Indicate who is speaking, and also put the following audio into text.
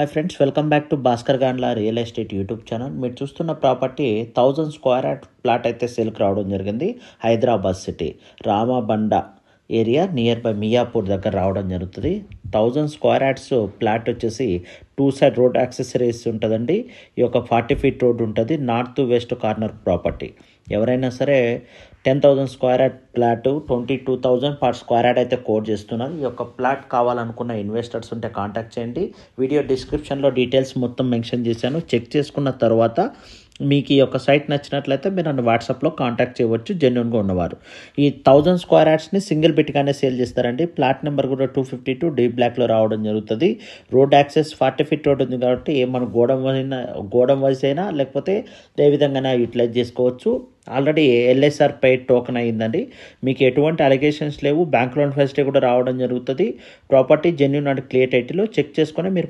Speaker 1: Hi friends, welcome back to Bhaskar Gandla real estate YouTube channel. మీరు చూస్తున్న property 1000 square yard plot అయితే సేల్కి రావడం జరిగింది. Hyderabad city Ramabanda area near by Miyapur దగ్గర రావడం జరుగుతుంది. 1000 స్క్వేర్ యార్డ్స్ ప్లాట్ వచ్చేసి 2 సైడ్ రోడ్ యాక్సెసరీస్ ఉంటుందండి. ఈ యొక్క 40 ఫీట్ రోడ్ ఉంటుంది. North west corner property. ఎవరైనా సరే 10,000 square yard plot 22,000 per square yard అయితే కోట్ చేస్తున్నారు. ఈ యొక్క ప్లాట్ కావాలనుకున్న ఇన్వెస్టర్స్ ఉంటే కాంటాక్ట్ చేయండి. వీడియో డిస్క్రిప్షన్లో డీటెయిల్స్ మొత్తం మెన్షన్ చేశాను. చెక్ చేసుకున్న తర్వాత మీకు ఈ యొక్క సైట్ నచ్చినట్లయితే మీరు నన్ను వాట్సాప్లో కాంటాక్ట్ చేయవచ్చు, జెన్యున్గా ఉన్నవారు. ఈ 1000 స్క్వేర్ యార్డ్స్ని సింగిల్ బిట్గానే సేల్ చేస్తారండి. ప్లాట్ నెంబర్ కూడా 252 డీ బ్లాక్లో రావడం జరుగుతుంది. రోడ్ యాక్సెస్ 40 ఫీట్ రోడ్ ఉంది కాబట్టి మన గోడం వైజ్ అయినా లేకపోతే ఏ విధంగా యూటిలైజ్ చేసుకోవచ్చు. ఆల్రెడీ ఎల్ఎస్ఆర్ పెయిడ్ టోకెన్ అయ్యిందండి. మీకు ఎటువంటి అలిగేషన్స్ లేవు. బ్యాంక్ లోన్ ఫెసిలిటీ కూడా రావడం జరుగుతుంది. ప్రాపర్టీ జెన్యున్ అండ్ క్లియర్ టైటిల్లో చెక్ చేసుకొని మీరు